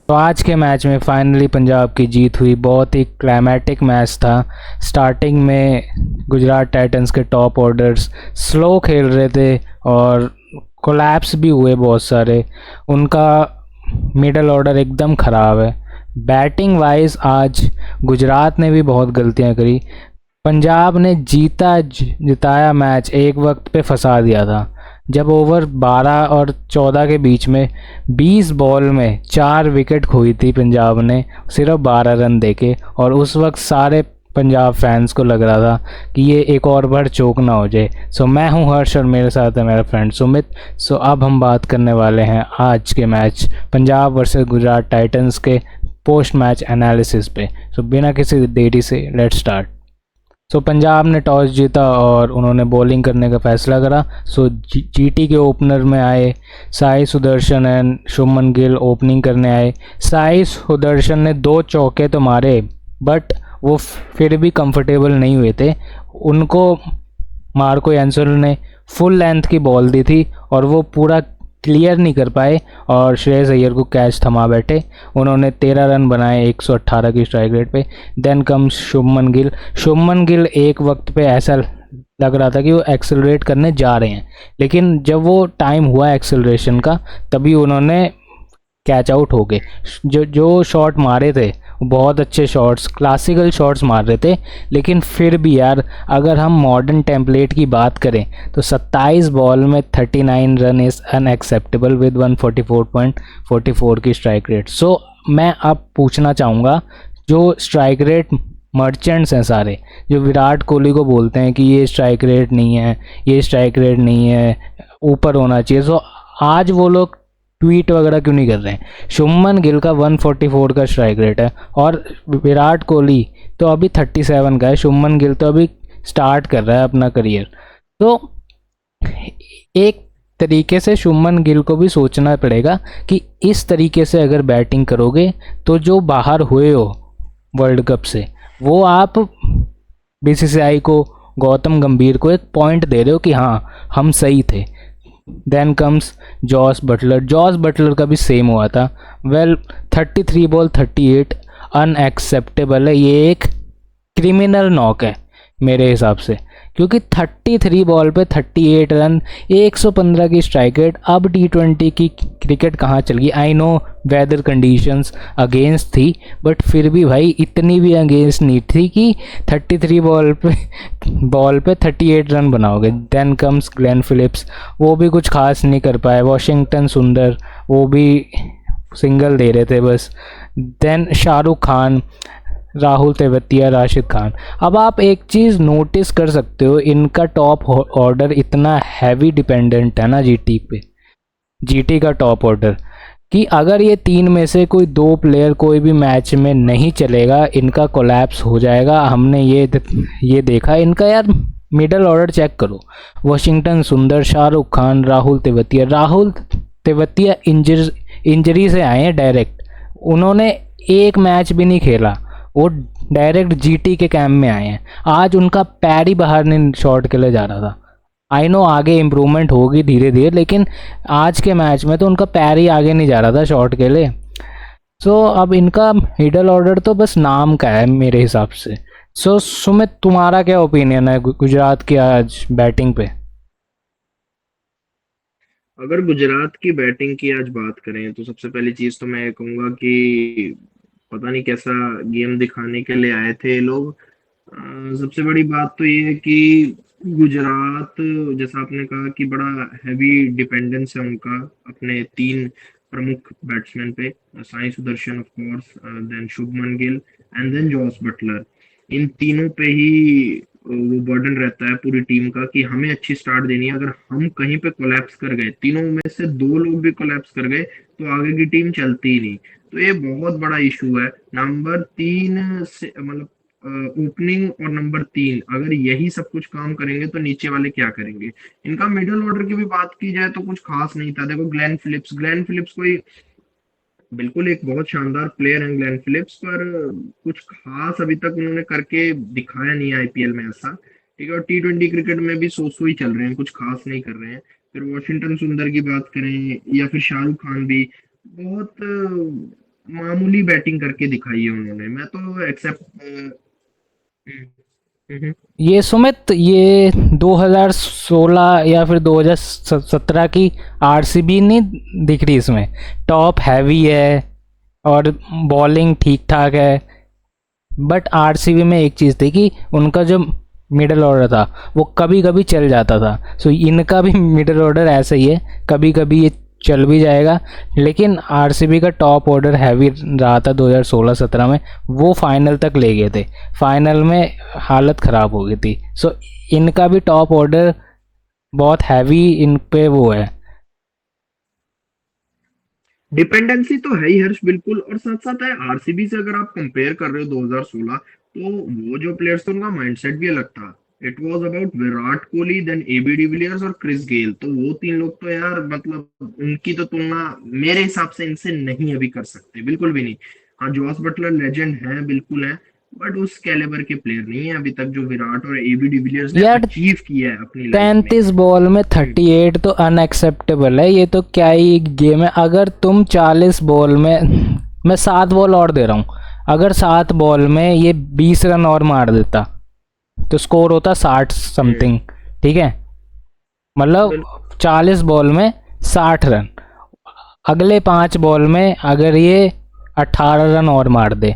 तो आज के मैच में फाइनली पंजाब की जीत हुई। बहुत ही क्लाइमेटिक मैच था। स्टार्टिंग में गुजरात टाइटंस के टॉप ऑर्डर्स स्लो खेल रहे थे और कोलैप्स भी हुए बहुत सारे। उनका मिडल ऑर्डर एकदम ख़राब है। बैटिंग वाइज आज गुजरात ने भी बहुत गलतियां करी। पंजाब ने जिताया मैच एक वक्त पे फंसा दिया था, जब ओवर 12 और 14 के बीच में 20 बॉल में 4 विकेट खोई थी पंजाब ने सिर्फ 12 रन देके। और उस वक्त सारे पंजाब फैंस को लग रहा था कि ये एक और बार चौक ना हो जाए। सो मैं हूं हर्ष और मेरे साथ है मेरा फ्रेंड सुमित। सो अब हम बात करने वाले हैं आज के match Punjab versus Gujarat Titans के पोस्ट मैच एनालिसिस पे। सो बिना किसी देरी से लेट्स स्टार्ट। पंजाब ने टॉस जीता और उन्होंने बॉलिंग करने का फैसला करा। जीटी के ओपनर में आए साई सुदर्शन एंड शुभमन गिल ओपनिंग करने आए। साई सुदर्शन ने 2 चौके तो मारे, बट वो फिर भी कंफर्टेबल नहीं हुए थे। उनको मार्को एंसल ने फुल लेंथ की बॉल दी थी और वो पूरा क्लियर नहीं कर पाए और श्रेयस अय्यर को कैच थमा बैठे। उन्होंने 13 रन बनाए 118 की स्ट्राइक रेट पे। देन कम्स शुभमन गिल एक वक्त पे ऐसा लग रहा था कि वो एक्सेलरेट करने जा रहे हैं, लेकिन जब वो टाइम हुआ एक्सेलरेशन का तभी उन्होंने कैच आउट हो गए। जो जो शॉट मारे थे बहुत अच्छे शॉट्स, क्लासिकल शॉट्स मार रहे थे, लेकिन फिर भी यार अगर हम मॉडर्न टेम्पलेट की बात करें तो 27 बॉल में 39 रन इज़ अनएक्सेप्टेबल विद 144.44 की स्ट्राइक रेट। सो मैं अब पूछना चाहूँगा, जो स्ट्राइक रेट मर्चेंट्स हैं सारे, जो विराट कोहली को बोलते हैं कि ये स्ट्राइक रेट नहीं है, ये स्ट्राइक रेट नहीं है, ऊपर होना चाहिए, सो आज वो लोग ट्वीट वगैरह क्यों नहीं कर रहे हैं? शुभमन गिल का 144 का स्ट्राइक रेट है और विराट कोहली तो अभी 37 का है। शुभमन गिल तो अभी स्टार्ट कर रहा है अपना करियर। तो एक तरीके से शुभमन गिल को भी सोचना पड़ेगा कि इस तरीके से अगर बैटिंग करोगे तो जो बाहर हुए हो वर्ल्ड कप से, वो आप बीसीसीआई को, गौतम गंभीर को एक पॉइंट दे रहे हो कि हाँ हम सही थे। देन कम्स जॉस बटलर का भी सेम हुआ था। वेल 33 बॉल 38 अनएक्सेप्टेबल है। ये एक क्रिमिनल नॉक है मेरे हिसाब से, क्योंकि 33 बॉल पे 38 रन, 115 की स्ट्राइक रेट। अब टी20 की क्रिकेट कहाँ चल गई? I know whether conditions against थी, बट फिर भी भाई इतनी भी अगेंस्ट नहीं थी कि 33 बॉल पे 38 रन बनाओगे। देन कम्स ग्लेन फिलिप्स, वो भी कुछ खास नहीं कर पाए। वॉशिंगटन सुंदर, वो भी सिंगल दे रहे थे बस। देन शाहरुख खान, राहुल तेवतिया, राशिद खान। अब आप एक चीज़ नोटिस कर सकते हो, इनका टॉप ऑर्डर इतना हैवी डिपेंडेंट है ना जीटी पे, जीटी का टॉप ऑर्डर, कि अगर ये 3 में से कोई 2 प्लेयर कोई भी मैच में नहीं चलेगा, इनका कोलैप्स हो जाएगा। हमने ये देखा इनका। यार मिडल ऑर्डर चेक करो, वॉशिंगटन सुंदर, शाहरुख खान, राहुल तेवतिया इंजरी से आए हैं डायरेक्ट। उन्होंने एक मैच भी नहीं खेला, वो डायरेक्ट जीटी के कैंप में आए हैं। आज उनका पैर ही बाहर नहीं शॉट के लिए जा रहा था। आई नो आगे इम्प्रूवमेंट होगी धीरे धीरे, लेकिन आज के मैच में तो उनका पैर ही आगे नहीं जा रहा था शॉट के लिए। सो अब इनका मिडल ऑर्डर तो बस नाम का है मेरे हिसाब से। सो सुमित, तुम्हारा क्या ओपिनियन है गुजरात की आज बैटिंग पे? अगर गुजरात की बैटिंग की आज बात करें तो सबसे पहली चीज तो मैं ये कहूंगा कि पता नहीं कैसा गेम दिखाने के लिए आए थे ये लोग। सबसे बड़ी बात तो ये है कि गुजरात, जैसा आपने कहा कि बड़ा हैवी डिपेंडेंस है उनका अपने 3 प्रमुख बैट्समैन पे, Sai Sudarshan off course, then Shubman Gill and then Jos Buttler. इन तीनों पे ही वो बर्डन रहता है पूरी टीम का कि हमें अच्छी स्टार्ट देनी है। अगर हम कहीं पे कोलैप्स कर गए, तीनों में से 2 लोग भी कोलैप्स कर गए, तो आगे की टीम चलती ही नहीं। तो ये बहुत बड़ा इशू है। नंबर 3 से मतलब ओपनिंग और नंबर 3, अगर यही सब कुछ काम करेंगे तो नीचे वाले क्या करेंगे? इनका मिडिल ऑर्डर की भी बात की जाए तो कुछ खास नहीं था। देखो ग्लेन फिलिप्स कोई बिल्कुल एक बहुत शानदार प्लेयर है ग्लेन फिलिप्स, पर कुछ खास अभी तक उन्होंने करके दिखाया नहीं है आईपीएल में ऐसा। ठीक है, और टी20 क्रिकेट में भी सो ही चल रहे हैं, कुछ खास नहीं कर रहे हैं। फिर वॉशिंगटन सुंदर की बात करें या फिर शाहरुख खान भी बहुत मामूली बैटिंग करके दिखाई है उन्होंने, मैं तो एक्सेप्ट। ये सुमित, ये 2016 या फिर 2017 की आरसीबी नहीं दिख रही इसमें। टॉप हैवी है और बॉलिंग ठीक ठाक है, बट आरसीबी में एक चीज़ थी कि उनका जो मिडल ऑर्डर था वो कभी कभी चल जाता था। सो इनका भी मिडल ऑर्डर ऐसा ही है, कभी कभी ये चल भी जाएगा। लेकिन आरसीबी का टॉप ऑर्डर हैवी रहा था 2016-17 में, वो फाइनल तक ले गए थे। फाइनल में हालत ख़राब हो गई थी। सो इनका भी टॉप ऑर्डर बहुत हैवी इन पे वो है। डिपेंडेंसी तो है ही हर्ष, बिल्कुल। और साथ साथ है आरसीबी से अगर आप कंपेयर कर रहे हो 2016, तो वो जो प्लेयर्स थे उनका माइंडसेट भी अलग था। It was about Virat Kohli, then AB de Villiers और क्रिस गेल। तो वो तीन लोग तो यार मतलब उनकी तो तुलना मेरे हिसाब से इनसे नहीं अभी कर सकते, बिल्कुल भी नहीं। हाँ, जॉस बटलर लेजेंड है, बिल्कुल है, बट उस कैलिबर के प्लेयर नहीं है अभी तक जो विराट और एबी डिविलियर्स ने यार अचीव किया है अपनी लाइफ में। 35 बॉल में 38 तो अनएक्सेप्टेबल है। ये तो क्या ही गेम है। अगर तुम 40 बॉल में, मैं 7 बॉल और दे रहा हूँ, अगर 7 बॉल में ये 20 रन और मार देता तो स्कोर होता 60 हम्म, समथिंग। ठीक है, मतलब बिल्कुल। 40 बॉल में 60 रन। अगले 5 बॉल में अगर ये 18 रन और मार दे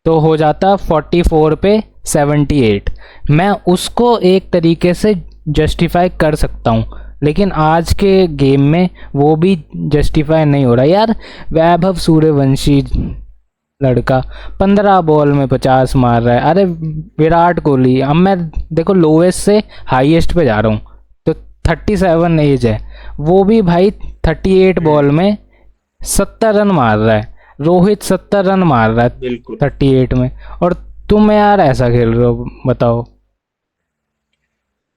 तो हो जाता 44 पे 78। मैं उसको एक तरीके से जस्टिफाई कर सकता हूँ, लेकिन आज के गेम में वो भी जस्टिफाई नहीं हो रहा यार। वैभव सूर्यवंशी लड़का 15 बॉल में 50 मार रहा है। अरे विराट कोहली, अब मैं देखो लोवेस्ट से हाईएस्ट पे जा रहा हूँ, तो 37 एज है, वो भी भाई 38 बॉल हम्म, में 70 रन मार रहा है। रोहित 70 रन मार रहा है बिल्कुल। 38 में, और तुम यार ऐसा खेल रहे हो, बताओ।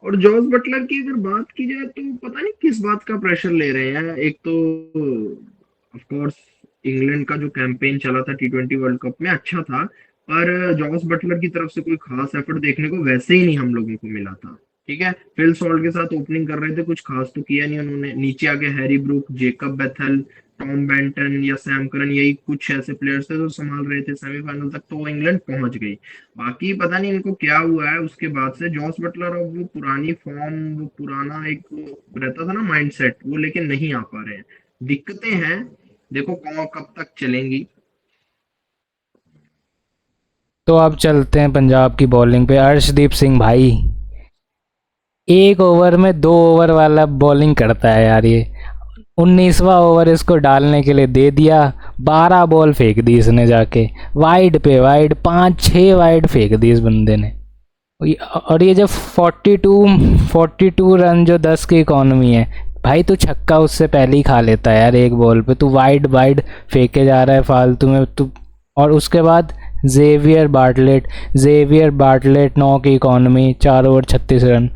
और जॉस बटलर की अगर बात की जाए तो पता नहीं किस बात का प्रेशर ले रहे हैं। एक तो ऑफ कोर्स इंग्लैंड का जो कैंपेन चला था टी 20 वर्ल्ड कप में अच्छा था, पर जॉस बटलर की तरफ से कोई खास एफर्ट देखने को वैसे ही नहीं हम लोगों को मिला था। ठीक है, फिल सॉल्ट के साथ ओपनिंग कर रहे थे, कुछ खास तो किया नहीं उन्होंने। नीचे आके Harry Brook, Jacob Bethell, Tom Banton या सैम करन, यही कुछ ऐसे प्लेयर्स थे जो संभाल रहे थे सेमीफाइनल तक, तो वो इंग्लैंड पहुंच गई। बाकी पता नहीं इनको क्या हुआ है उसके बाद से। जॉस बटलर और वो पुरानी फॉर्म, वो पुराना एक वो रहता था ना माइंडसेट, वो लेके नहीं आ पा रहे हैं। दिक्कतें हैं, देखो कौन कब तक चलेंगी। तो अब चलते हैं पंजाब की बॉलिंग पे। अर्शदीप सिंह भाई, एक ओवर में 2 ओवर वाला बॉलिंग करता है यार ये। 19वां ओवर इसको डालने के लिए दे दिया, 12 बॉल फेंक दी इसने जाके, वाइड पे वाइड, 5-6 वाइड फेंक दी इस बंदे ने। और ये जो 42 रन जो 10 की इकॉनमी है, भाई तू छक्का उससे पहले ही खा लेता है यार एक बॉल पे। तू वाइड वाइड फेंके जा रहा है फालतू में तू। और उसके बाद जेवियर बार्टलेट 9 की economy, 4 over 36 run.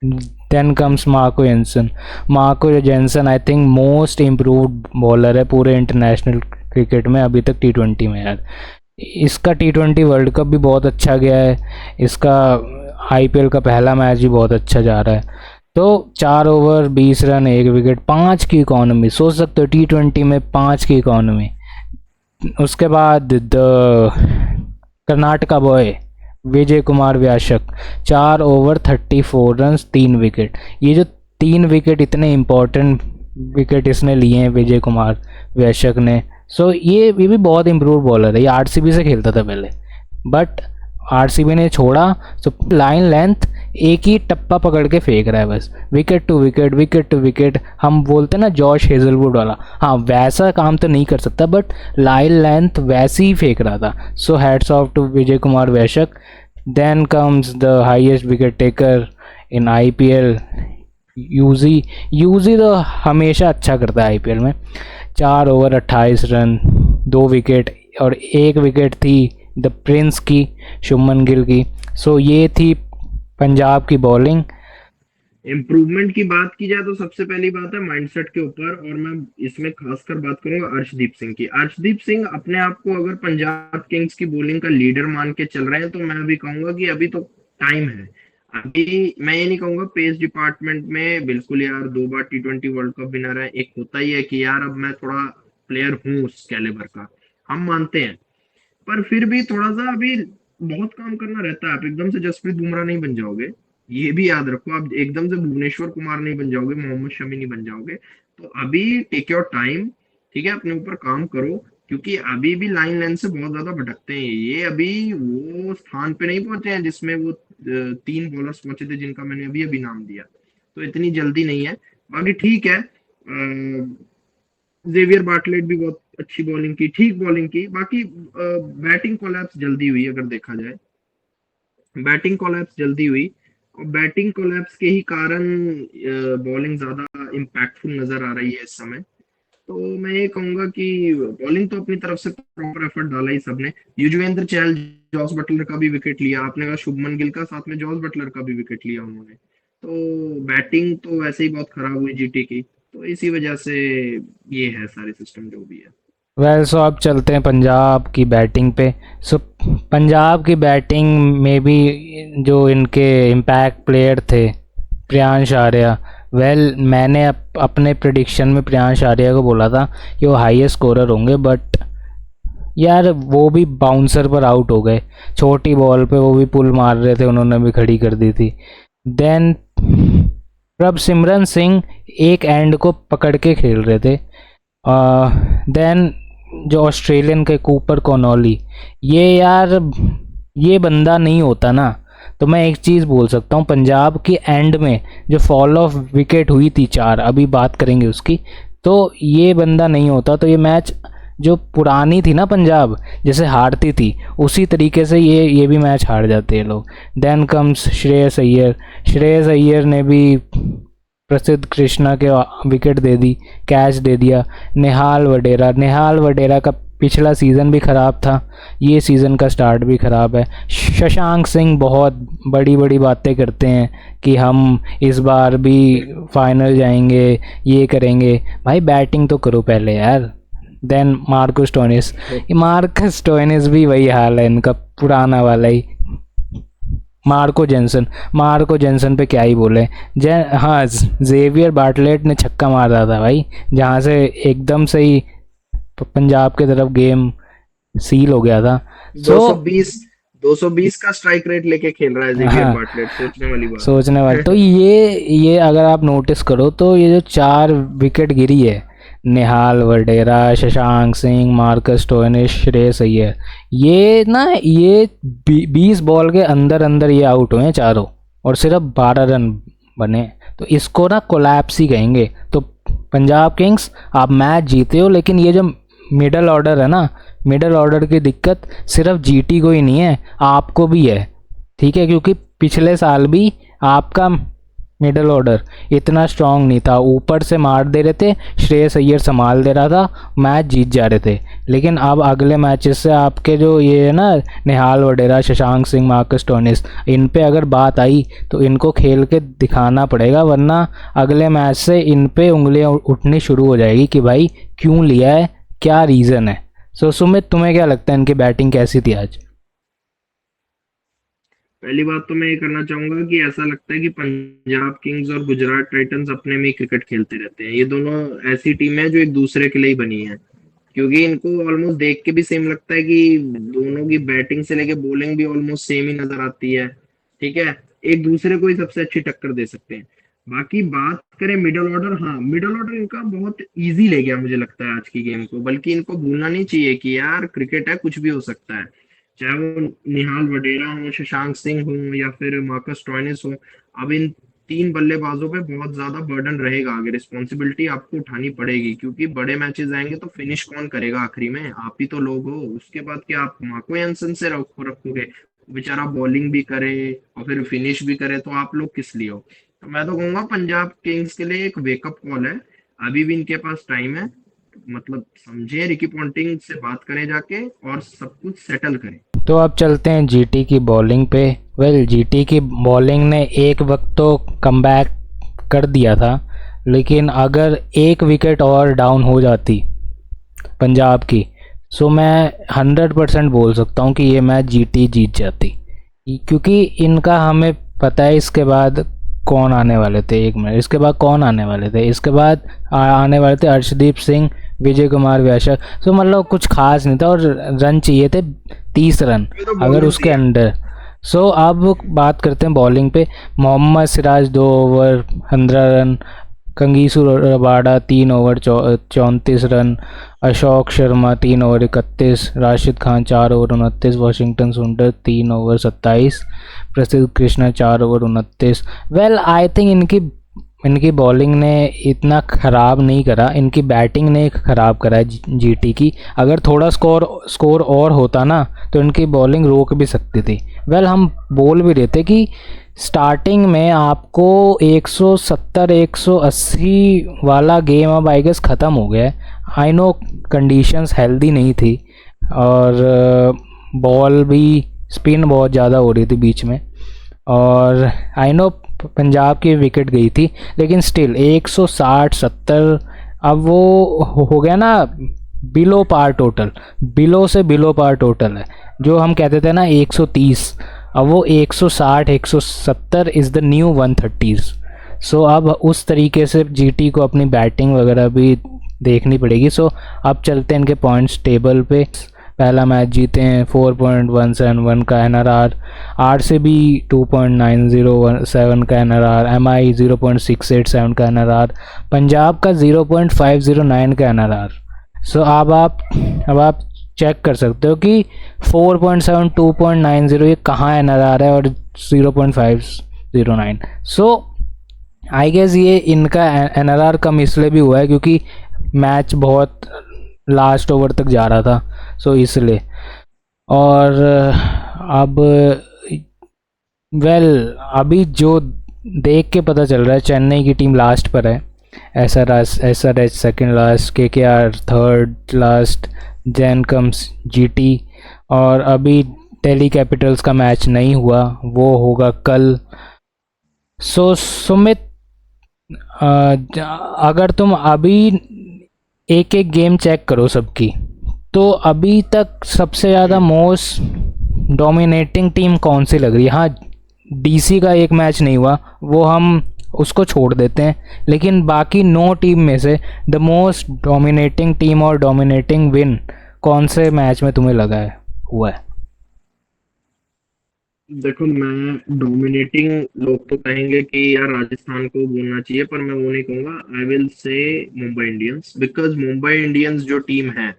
Then comes Marco Jansen I think most improved bowler है पूरे इंटरनेशनल क्रिकेट में अभी तक टी 20 में यार। इसका टी 20 वर्ल्ड कप भी बहुत अच्छा गया है, इसका आईपीएल का पहला मैच भी बहुत अच्छा जा रहा है। तो 4 ओवर 20 रन, 1 विकेट, 5 की इकॉनमी, सोच सकते हो टी 20 में 5 की इकॉनमी। उसके बाद Karnataka boy Vijay Kumar व्याशक, 4 over 34 run, 3 wicket. ये जो 3 विकेट इतने इम्पोर्टेंट विकेट इसने लिए हैं विजय कुमार व्याशक ने। सो ये भी बहुत इम्प्रूव बॉलर है। ये आरसीबी से खेलता था पहले, बट आरसीबी ने छोड़ा। सो लाइन लेंथ एक ही टप्पा पकड़ के फेंक रहा है बस, wicket to wicket, wicket to wicket. हम बोलते हैं ना जॉश हेजलवुड वाला, हाँ वैसा काम तो नहीं कर सकता, बट लाइन लेंथ वैसी ही फेंक रहा था। So hats off to Vijay Kumar Vyshak. Then comes the highest wicket taker in IPL, Yuzi. Yuzi तो हमेशा अच्छा करता है आईपीएल में। 4 ओवर 28 रन, 2 विकेट, और 1 विकेट थी द प्रिंस की, शुभमन गिल की। सो ये थी पंजाब की बॉलिंग। इम्प्रूवमेंट की बात की जाए तो सबसे पहली बात है माइंडसेट के ऊपर, और मैं इसमें खासकर बात करूंगा अर्शदीप सिंह की। अर्शदीप सिंह अपने आप को अगर पंजाब किंग्स की बॉलिंग का लीडर मान के चल रहे हैं, तो मैं अभी कहूंगा कि अभी तो टाइम है। अभी मैं ये नहीं कहूंगा पेस डिपार्टमेंट में, बिल्कुल यार 2 बार टी 20 वर्ल्ड कप विनर है, एक होता ही है कि यार अब मैं थोड़ा प्लेयर हूँ उस कैलिबर का। हम मानते हैं, पर फिर भी थोड़ा सा अभी बहुत काम करना रहता है। आप एकदम से जसप्रीत बुमराह नहीं बन जाओगे, ये भी याद रखो। आप एकदम से भुवनेश्वर कुमार नहीं बन जाओगे, मोहम्मद शमी नहीं बन जाओगे। तो अभी टेक योर टाइम, ठीक है, अपने ऊपर काम करो, क्योंकि अभी भी लाइन लेंथ से बहुत ज्यादा भटकते हैं ये। अभी वो स्थान पे नहीं पहुंचे हैं जिसमें वो 3 बॉलर्स पहुंचे थे जिनका मैंने अभी अभी नाम दिया। तो इतनी जल्दी नहीं है। बाकी ठीक है, जेवियर बार्टलेट भी बहुत अच्छी बॉलिंग की, ठीक बॉलिंग की। बाकी बैटिंग कोलैप्स जल्दी हुई, अगर देखा जाए बैटिंग कोलैप्स जल्दी हुई, और बैटिंग कोलैप्स के ही कारण बॉलिंग ज्यादा इम्पैक्टफुल नजर आ रही है इस समय। तो मैं ये कहूंगा कि बॉलिंग तो अपनी तरफ से प्रॉपर एफर्ट डाला ही सबने। युजवेंद्र चहल, जॉस बटलर का भी विकेट लिया, आपने कहा शुभमन गिल का, साथ में जॉस बटलर का भी विकेट लिया उन्होंने। तो बैटिंग तो वैसे ही बहुत खराब हुई जीटी की, तो इसी वजह से ये है सारे सिस्टम जो भी है। वेल सो अब चलते हैं पंजाब की बैटिंग पे। सो पंजाब की बैटिंग में भी जो इनके इम्पैक्ट प्लेयर थे, प्रियांश आर्या। वेल मैंने अपने प्रिडिक्शन में प्रियांश आर्या को बोला था कि वो हाईएस्ट स्कोरर होंगे, बट यार वो भी बाउंसर पर आउट हो गए। छोटी बॉल पे वो भी पुल मार रहे थे, उन्होंने भी खड़ी कर दी थी। देन प्रभसिमरन सिंह एक एंड को पकड़ के खेल रहे थे। देन जो ऑस्ट्रेलियन के कूपर कॉनॉली, ये यार ये बंदा नहीं होता ना, तो मैं एक चीज़ बोल सकता हूँ, पंजाब की एंड में जो फॉल ऑफ विकेट हुई थी 4, अभी बात करेंगे उसकी, तो ये बंदा नहीं होता तो ये मैच जो पुरानी थी ना पंजाब जैसे हारती थी, उसी तरीके से ये भी मैच हार जाते हैं लोग। Then comes Shreyas Iyer. श्रेयस अय्यर ने भी प्रसिद्ध कृष्णा के विकेट दे दी, कैच दे दिया। निहाल वडेरा का पिछला सीज़न भी ख़राब था, ये सीज़न का स्टार्ट भी ख़राब है। शशांक सिंह बहुत बड़ी बड़ी बातें करते हैं कि हम इस बार भी फाइनल जाएंगे, ये करेंगे। भाई बैटिंग तो करो पहले यार। देन मार्कस स्टोइनिस भी वही हाल है इनका, पुराना वाला ही। मार्को जेंसन पे क्या ही बोले। हाँ, जेवियर बार्टलेट ने छक्का मारा था भाई, जहाँ से एकदम से ही पंजाब की तरफ गेम सील हो गया था। 220 का स्ट्राइक रेट लेके खेल रहा है जेवियर हाँ, बार्टलेट, सोचने वाली बात सोचने वाली। है। तो ये अगर आप नोटिस करो तो ये जो 4 विकेट गिरी है, निहाल वडेरा, शशांक सिंह, मार्कस स्टोइनिस, श्रेयस अय्यर, ये ना ये 20 बॉल के अंदर अंदर ये आउट हुए हैं चारों, और सिर्फ 12 रन बने। तो इसको ना कोलैप्स ही कहेंगे। तो पंजाब किंग्स आप मैच जीते हो, लेकिन ये जो मिडल ऑर्डर है ना, मिडल ऑर्डर की दिक्कत सिर्फ जीटी को ही नहीं है, आपको भी है, ठीक है, क्योंकि पिछले साल भी आपका मिडल ऑर्डर इतना स्ट्रांग नहीं था, ऊपर से मार दे रहे थे, श्रेयस अय्यर संभाल दे रहा था, मैच जीत जा रहे थे। लेकिन अब अगले मैचेस से आपके जो ये है ना, निहाल वडेरा, शशांक सिंह, मार्कस स्टोइनिस, इन पे अगर बात आई तो इनको खेल के दिखाना पड़ेगा, वरना अगले मैच से इन पे उंगलियां उठनी शुरू हो जाएगी कि भाई क्यों लिया है, क्या रीज़न है। सो सुमित, तुम्हें क्या लगता है इनकी बैटिंग कैसी थी आज? पहली बात तो मैं ये करना चाहूंगा कि ऐसा लगता है कि पंजाब किंग्स और गुजरात टाइटंस अपने में ही क्रिकेट खेलते रहते हैं। ये दोनों ऐसी टीम है जो एक दूसरे के लिए ही बनी है, क्योंकि इनको ऑलमोस्ट देख के भी सेम लगता है कि दोनों की बैटिंग से लेके बॉलिंग भी ऑलमोस्ट सेम ही नजर आती है। ठीक है, एक दूसरे को ही सबसे अच्छी टक्कर दे सकते हैं। बाकी बात करें मिडल ऑर्डर, हाँ मिडल ऑर्डर इनका बहुत इजी ले गया मुझे लगता है आज की गेम को। बल्कि इनको भूलना नहीं चाहिए कि यार क्रिकेट है, कुछ भी हो सकता है। चाहे वो निहाल वडेरा हो, शशांक सिंह हो, या फिर मार्कस स्टोइनिस हो। अब इन 3 बल्लेबाजों पे बहुत ज्यादा बर्डन रहेगा, आगे रिस्पॉन्सिबिलिटी आपको उठानी पड़ेगी, क्योंकि बड़े मैचेस आएंगे तो फिनिश कौन करेगा आखिरी में, आप ही तो लोग हो। उसके बाद क्या आप मार्को यानसन से रखोगे, बेचारा बॉलिंग भी करे और फिर फिनिश भी करे, तो आप लोग किस लिए हो। तो मैं तो कहूंगा पंजाब किंग्स के लिए एक वेकअप कॉल है, अभी भी इनके पास टाइम है। मतलब समझे, रिकी पॉन्टिंग से बात करें जाके और सब कुछ सेटल करें। तो अब चलते हैं जीटी की बॉलिंग पे। वेल जीटी की बॉलिंग ने एक वक्त तो कमबैक कर दिया था, लेकिन अगर एक विकेट और डाउन हो जाती पंजाब की, सो मैं 100% बोल सकता हूँ कि ये मैच जीटी जीत जाती, क्योंकि इनका हमें पता है इसके बाद कौन आने वाले थे। एक मिनट, इसके बाद कौन आने वाले थे? इसके बाद आने वाले थे अर्शदीप सिंह, विजय कुमार व्यासक। सो मतलब कुछ खास नहीं था और रन चाहिए थे 30 रन ये तो अगर bowling उसके थी। अंडर। सो अब बात करते हैं बॉलिंग पे। Mohammed Siraj 2 over 15 run, Kagiso Rabada 3 over 34 run, Ashok Sharma 3 over 31, Rashid Khan 4 over 29, Washington Sundar 3 over 27, Prasidh Krishna 4 over 29। Well I think इनकी बॉलिंग ने इतना ख़राब नहीं करा, इनकी बैटिंग ने ख़राब करा है जीटी की। अगर थोड़ा स्कोर और होता ना तो इनकी बॉलिंग रोक भी सकती थी। वेल हम बोल भी रहे थे कि स्टार्टिंग में आपको 170 180 वाला गेम अब आई गेस ख़त्म हो गया है। आई नो कंडीशंस हेल्दी नहीं थी और बॉल भी स्पिन बहुत ज़्यादा हो रही थी बीच में, और आई नो पंजाब की विकेट गई थी, लेकिन स्टिल 160-70 अब वो हो गया ना बिलो पार टोटल, बिलो से बिलो पार टोटल है। जो हम कहते थे ना 130, अब वो 160 170 इज़ द न्यू 130। सो अब उस तरीके से जीटी को अपनी बैटिंग वगैरह भी देखनी पड़ेगी। सो अब चलते हैं इनके पॉइंट्स टेबल पे। पहला मैच जीते हैं 4.171 का एनआरआर, आरसीबी 2.907 का एनआरआर, एमआई 0.687 का एनआरआर, पंजाब का 0.509 का एनआरआर। सो अब आप चेक कर सकते हो कि 4.7 2.90 ये कहाँ एनआरआर है और 0.509। सो आई गेस ये इनका एनआरआर कम इसलिए भी हुआ है क्योंकि मैच बहुत लास्ट ओवर तक जा रहा था, सो इसलिए। और अब अभी जो देख के पता चल रहा है चेन्नई की टीम लास्ट पर है, SRH second last, KKR third last, then comes GT, और अभी दिल्ली कैपिटल्स का मैच नहीं हुआ, वो होगा कल। सो सुमित, अगर तुम अभी एक एक गेम चेक करो सबकी, तो अभी तक सबसे ज़्यादा मोस्ट डोमिनेटिंग टीम कौन सी लग रही है? हाँ, डीसी का एक मैच नहीं हुआ, वो हम उसको छोड़ देते हैं, लेकिन बाकी 9 टीम में से द मोस्ट डोमिनेटिंग टीम और डोमिनेटिंग विन कौन से मैच में तुम्हें लगा है हुआ है? देखो, मैं डोमिनेटिंग, लोग तो कहेंगे कि यार राजस्थान को बोलना चाहिए, पर मैं वो नहीं कहूंगा। I will say Mumbai Indians, because Mumbai Indians जो टीम है,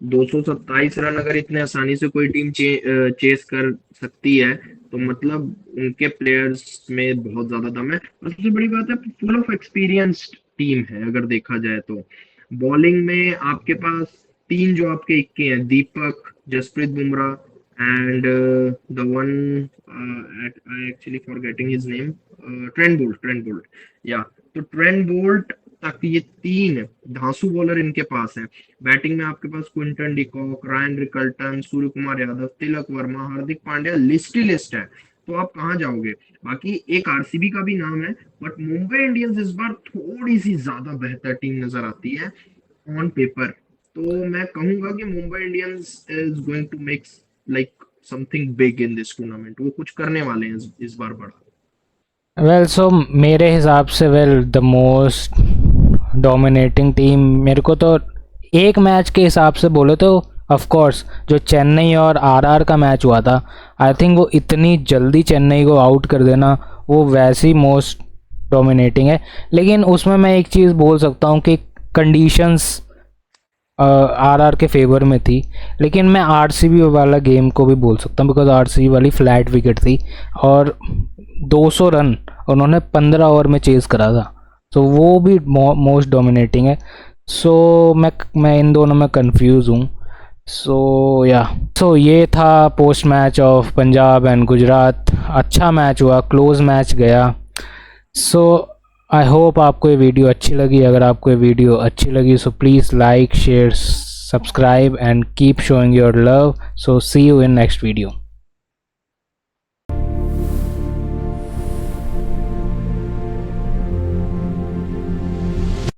227 रन अगर इतने आसानी से कोई टीम चेस कर सकती है, तो मतलब उनके प्लेयर्स में बहुत ज्यादा दम है। और सबसे बड़ी बात है, फुल ऑफ एक्सपीरियंस्ड टीम है अगर देखा जाए तो। बॉलिंग में आपके पास तीन जो आपके इक्के हैं, Deepak, Jasprit Bumrah, and the one, I actually forgetting his name, Trent Boult या। तो ट्रेंट बोल्ट तक ये तीन धांसू बॉलर इनके पास है। बैटिंग में आपके पास Quinton de Kock, Ryan Rickelton, Surya Kumar Yadav, Tilak Varma, Hardik Pandya, list ही लिस्ट है। तो आप कहाँ जाओगे? बाकी एक आरसीबी का भी नाम है, बट मुंबई इंडियंस इस बार थोड़ी सी ज्यादा बेहतर टीम नजर आती है ऑन पेपर। तो मैं कहूंगा कि Mumbai Indians is going to make like something big in this tournament. वो कुछ करने वाले हैं इस बार बड़ा। सो मेरे हिसाब से द मोस्ट डोमिनेटिंग टीम मेरे को तो एक मैच के हिसाब से बोले तो ऑफ कोर्स जो चेन्नई और आरआर का मैच हुआ था, आई थिंक वो इतनी जल्दी चेन्नई को आउट कर देना वो वैसी मोस्ट डोमिनेटिंग है। लेकिन उसमें मैं एक चीज़ बोल सकता हूँ कि कंडीशंस आरआर के फेवर में थी, लेकिन मैं आरसीबी वाला गेम को भी बोल सकता हूँ बिकॉज आरसीबी वाली फ्लैट विकेट थी और 200 रन उन्होंने 15 ओवर में चेज़ करा था, तो वो भी मोस्ट डोमिनेटिंग है। सो मैं इन दोनों में कंफ्यूज हूँ। सो ये था post match of Punjab and Gujarat. अच्छा मैच हुआ, क्लोज मैच गया। सो आई होप आपको ये वीडियो अच्छी लगी। अगर आपको ये वीडियो अच्छी लगी so please like, share, subscribe and keep showing your love. So see you in next video.